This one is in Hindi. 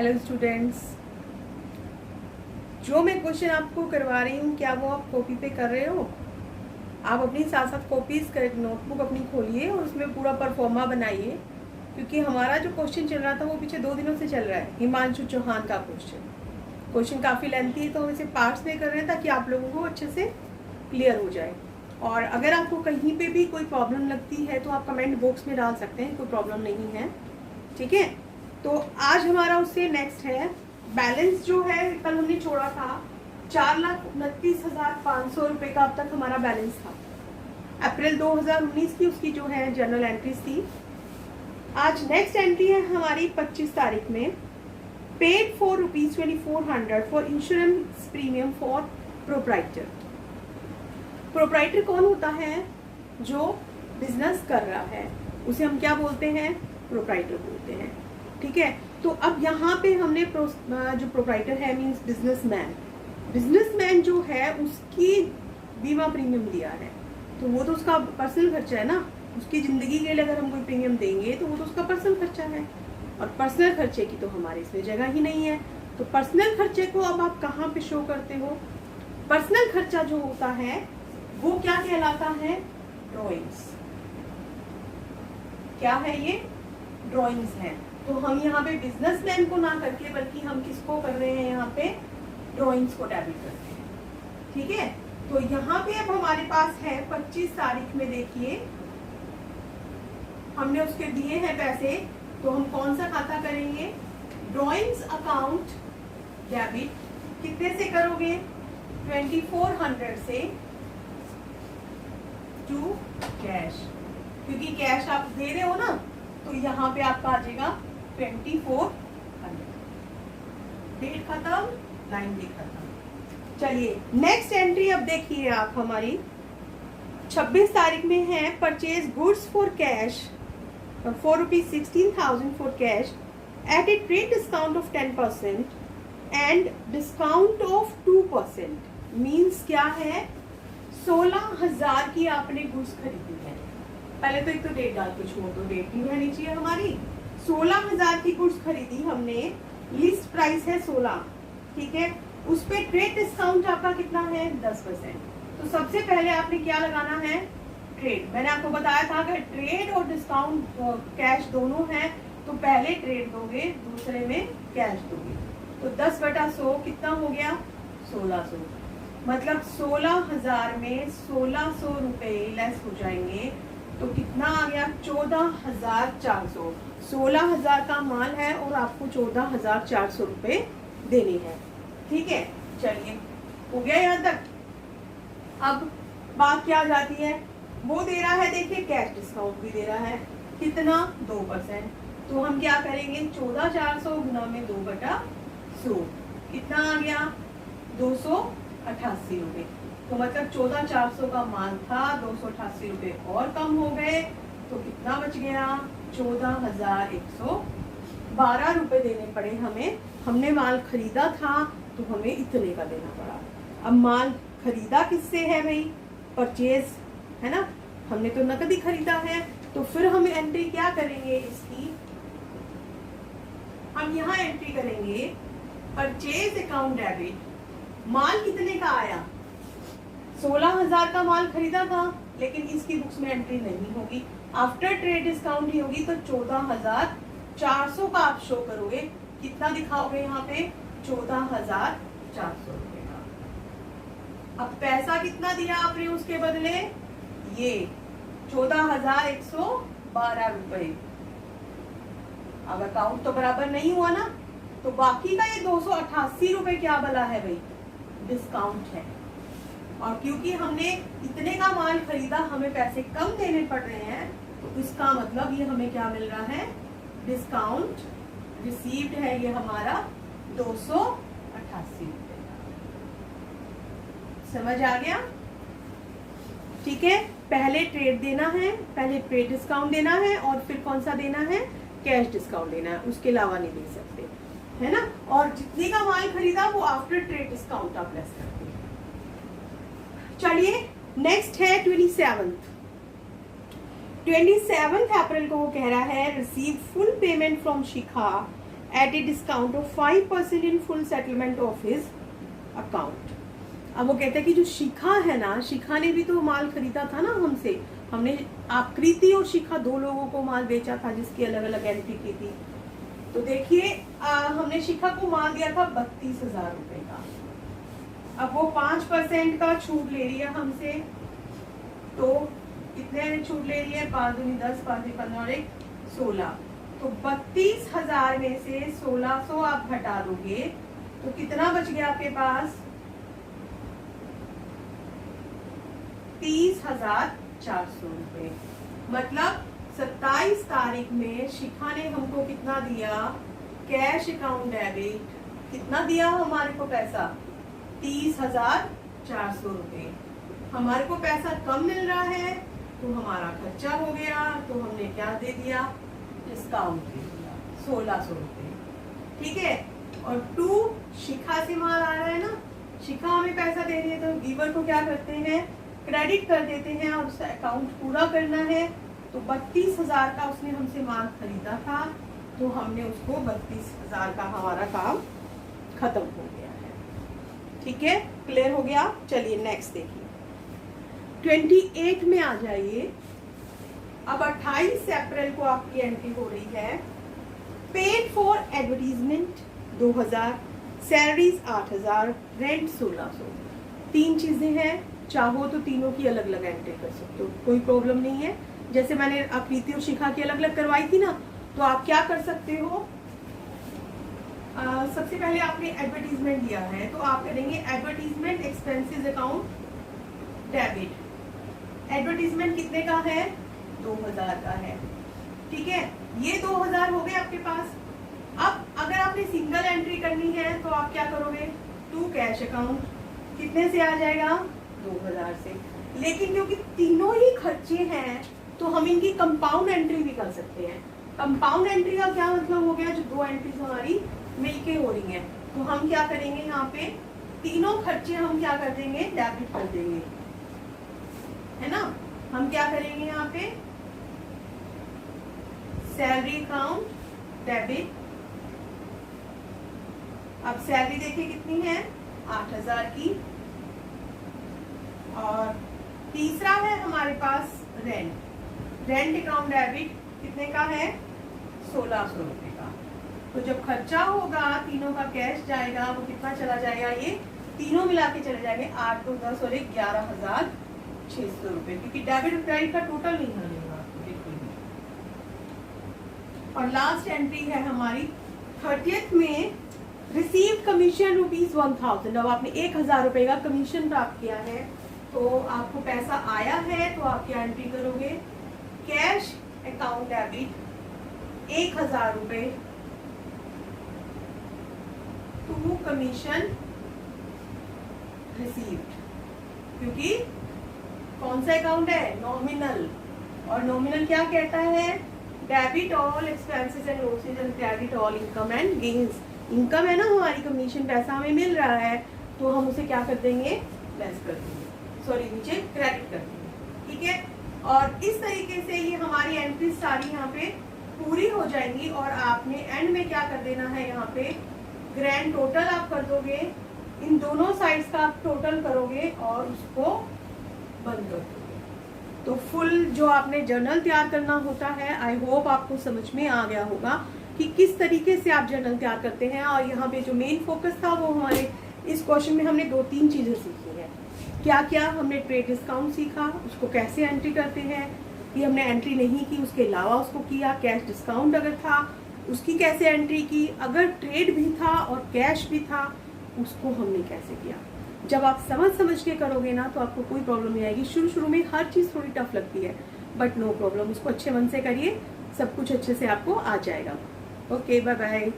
हेलो स्टूडेंट्स, जो मैं क्वेश्चन आपको करवा रही हूँ क्या वो आप कॉपी पे कर रहे हो? आप अपनी साथ साथ कॉपीज कर नोटबुक अपनी खोलिए और उसमें पूरा परफॉर्मा बनाइए, क्योंकि हमारा जो क्वेश्चन चल रहा था वो पीछे 2 दिनों से चल रहा है। हिमांशु चौहान का क्वेश्चन काफ़ी लेंथी है, तो हम इसे पार्ट्स में कर रहे हैं ताकि आप लोगों को अच्छे से क्लियर हो जाए। और अगर आपको कहीं पे भी कोई प्रॉब्लम लगती है तो आप कमेंट बॉक्स में डाल सकते हैं, कोई प्रॉब्लम नहीं है, ठीक है। तो आज हमारा उससे नेक्स्ट है बैलेंस जो है, कल हमने छोड़ा था 4,29,500 रुपये का अब तक हमारा बैलेंस था। अप्रैल 2019 की उसकी जो है जर्नल एंट्रीज थी। आज नेक्स्ट एंट्री है हमारी 25 तारीख में, paid for ₹2400 for insurance premium for proprietor. Proprietor कौन होता है? जो बिजनेस कर रहा है उसे हम क्या बोलते हैं? प्रोप्राइटर बोलते हैं, ठीक है। तो अब यहाँ पे हमने जो प्रोप्राइटर है मींस बिजनेसमैन जो है उसकी बीमा प्रीमियम दिया है, तो वो तो उसका पर्सनल खर्चा है ना। उसकी जिंदगी के लिए अगर हम कोई प्रीमियम देंगे तो वो तो उसका पर्सनल खर्चा है, और पर्सनल खर्चे की तो हमारे इसमें जगह ही नहीं है। तो पर्सनल खर्चे को अब आप कहाँ पे शो करते हो? पर्सनल खर्चा जो होता है वो क्या कहलाता है? ड्रॉइंग्स। क्या है ये? ड्रॉइंग्स है। तो हम यहाँ पे बिजनेसमैन को ना करके बल्कि हम किसको कर रहे हैं? यहाँ पे ड्रॉइंग्स को डेबिट करते हैं, ठीक है। तो यहाँ पे अब हमारे पास है 25 तारीख में, देखिए हमने उसके दिए हैं पैसे, तो हम कौन सा खाता करेंगे? Drawings account debit. कितने से करोगे? 2400 से टू कैश, क्योंकि कैश आप दे रहे हो ना, तो यहाँ पे आपका आ जाएगा 2400। डेट खत्म, लाइन भी खत्म। चलिए नेक्स्ट एंट्री अब देखिए आप हमारी 26 तारीख में है, purchase goods for cash for ₹16,000 for cash at A trade discount of 10% and discount of 2%। Means क्या है? 16,000 की आपने गुड्स खरीदी है। पहले तो एक तो डेट डाल के छोड़ दो, डेट नहीं रहनी चाहिए हमारी। 16,000 की गुड्स खरीदी हमने, लिस्ट प्राइस है 16, ठीक है। उस पे ट्रेड डिस्काउंट आपका कितना है? 10%। तो सबसे पहले आपने क्या लगाना है? ट्रेड। मैंने आपको बताया था अगर ट्रेड और डिस्काउंट कैश दोनों है तो पहले ट्रेड दोगे, दूसरे में कैश दोगे। तो 10/100 कितना हो गया? 1600। मतलब 16,000 में 1600 रुपए लेस हो जाएंगे, तो कितना आ गया? 14,400। 16,000 का माल है और आपको 14,400 रुपए देने हैं, ठीक है। चलिए हो गया यहाँ तक। अब बात क्या आ जाती है? वो दे रहा है, देखिए कैश डिस्काउंट भी दे रहा है, कितना? 2%। तो हम क्या करेंगे? 14,400 गुना में 2/100 कितना आ गया? 288 रुपए। तो मतलब 14,400 का माल था, 288 रुपए और कम हो गए, तो कितना बच गया? 14,112 रुपए देने पड़े हमें। हमने माल खरीदा था तो हमें इतने का देना पड़ा। अब माल खरीदा किससे है भाई? परचेज है ना, हमने तो नकदी खरीदा है। तो फिर हम एंट्री क्या करेंगे इसकी? हम यहाँ एंट्री करेंगे परचेज अकाउंट डेबिट। माल कितने का आया? 16,000 का माल खरीदा था, लेकिन इसकी बुक्स में एंट्री नहीं होगी, आफ्टर ट्रेड डिस्काउंट ही होगी। तो 14,400 का आप शो करोगे। कितना दिखाओगे यहाँ पे? 14,400 रुपए का। अब पैसा कितना दिया आपने उसके बदले? ये 14,112 रुपए। अब अकाउंट तो बराबर नहीं हुआ ना, तो बाकी का ये 288 रुपए क्या बला है भाई? डिस्काउंट है। और क्योंकि हमने इतने का माल खरीदा, हमें पैसे कम देने पड़ रहे हैं, तो इसका मतलब ये हमें क्या मिल रहा है? डिस्काउंट रिसीव्ड है ये हमारा 288 रुपए। समझ आ गया? ठीक है। पहले ट्रेड देना है, पहले ट्रेड डिस्काउंट देना है, और फिर कौन सा देना है? कैश डिस्काउंट देना है, उसके अलावा नहीं दे सकते, है ना। और जितने का माल खरीदा वो आफ्टर ट्रेड डिस्काउंट आप लेस करते हैं। चलिए नेक्स्ट है 27 अप्रैल को वो कह रहा है, receive full payment from Shikha at a discount of 5% in full settlement of his account. अब वो कहते हैं कि जो शिखा है ना, शिखा ने भी तो माल खरीदा था ना हमसे, हमने आकृति और शिखा 2 लोगों को माल बेचा था जिसकी अलग अलग एंट्री की थी। तो देखिए हमने शिखा को माल दिया था 32,000 रुपए का। अब वो 5% का छूट ले रही है हमसे, तो कितने छूट ले रही है? 5 दूनी 10, 5 15 और 1 16। तो 32,000 में से 1600 आप घटा दोगे तो कितना बच गया आपके पास? 30,400 रुपए। मतलब 27 तारीख में शिखा ने हमको कितना दिया? कैश अकाउंट डेबिट कितना दिया हमारे को पैसा? 30,400 रुपए। हमारे को पैसा कम मिल रहा है तो हमारा खर्चा हो गया, तो हमने क्या दे दिया? डिस्काउंट दे दिया 1600 रुपए। ठीक है। और 2 शिखा से माल आ रहा है ना, शिखा हमें पैसा दे रही है तो गिवर को क्या करते हैं? क्रेडिट कर देते हैं और उसका अकाउंट पूरा करना है। तो 32,000 का उसने हमसे माल खरीदा था, तो हमने उसको 32,000 का हमारा काम खत्म हो गया है। ठीक है, क्लियर हो गया? चलिए नेक्स्ट देखिए, 28 में आ जाइए। अब 28 अप्रैल को आपकी एंट्री हो रही है। Paid for advertisement 2000, salaries 8,000, rent 1600। 3 चीजें हैं, चाहो तो तीनों की अलग अलग एंट्री कर सकते हो, कोई प्रॉब्लम नहीं है। जैसे मैंने आकृति और शिखा की अलग अलग करवाई थी ना, तो आप क्या कर सकते हो? सबसे पहले आपने एडवर्टीजमेंट दिया है तो आप करेंगे advertisement expenses account debit. Advertisement कितने का है? 2000 का है। ठीक है, ये 2000 हो गए आपके पास। अब अगर आपने सिंगल एंट्री करनी है तो आप क्या करोगे? टू कैश अकाउंट कितने से आ जाएगा? 2000 से। लेकिन क्योंकि तीनों ही खर्चे हैं तो हम इनकी कंपाउंड एंट्री भी कर सकते हैं। कंपाउंड एंट्री का क्या मतलब हो गया? जो 2 एंट्रीज हमारी मिलके हो रही हैं, तो हम क्या करेंगे? यहाँ पे तीनों खर्चे हम क्या कर देंगे? डेबिट कर देंगे, है ना। हम क्या करेंगे यहाँ पे? Salary account debit. अब सैलरी देखिए कितनी है? 8,000 की। और तीसरा है हमारे पास रेंट। रेंट अकाउंट डेबिट कितने का है? 1600 रुपए का। तो जब खर्चा होगा तीनों का कैश जाएगा, वो कितना चला जाएगा? ये तीनों मिला के चले जाएंगे 8 2 10 और 11,600 रुपए, क्योंकि डेबिट और क्रेडिट का टोटल नहीं मिलेगा आपको बिल्कुल भी। और लास्ट एंट्री है हमारी 30th में रिसीव कमीशन ₹1000। अब आपने 1000 रुपए का कमीशन प्राप्त किया है, तो आपको पैसा आया है तो आप क्या एंट्री करोगे? कैश अकाउंट डेबिट 1000 रुपए टू कमीशन रिसीव्ड, क्योंकि कौन सा अकाउंट है? नॉमिनल। और नॉमिनल क्या कहता है? Debit all expenses and losses and credit all income and gains. Income है ना हमारी, कमीशन पैसा हमें मिल रहा है, तो हम उसे क्या कर देंगे? लेस कर देंगे, सॉरी नीचे क्रेडिट कर देंगे। ठीक है, और इस तरीके से ये हमारी एंट्री सारी यहाँ पे पूरी हो जाएंगी। और आपने एंड में क्या कर देना है? यहाँ पे ग्रैंड टोटल आप कर दोगे, इन दोनों साइड्स का आप टोटल करोगे और उसको बंद कर दोगे। तो फुल जो आपने जर्नल तैयार करना होता है, आई होप आपको समझ में आ गया होगा कि किस तरीके से आप जर्नल तैयार करते हैं। और यहाँ पे जो मेन फोकस था वो हमारे इस क्वेश्चन में हमने 2-3 चीजें सीखी है। क्या क्या हमने? ट्रेड डिस्काउंट सीखा, उसको कैसे एंट्री करते हैं, कि हमने एंट्री नहीं की उसके अलावा उसको किया। कैश डिस्काउंट अगर था उसकी कैसे एंट्री की, अगर ट्रेड भी था और कैश भी था उसको हमने कैसे किया। जब आप समझ के करोगे ना तो आपको कोई प्रॉब्लम नहीं आएगी। शुरू में हर चीज़ थोड़ी टफ लगती है, बट नो प्रॉब्लम, उसको अच्छे मन से करिए, सब कुछ अच्छे से आपको आ जाएगा। Okay, bye bye.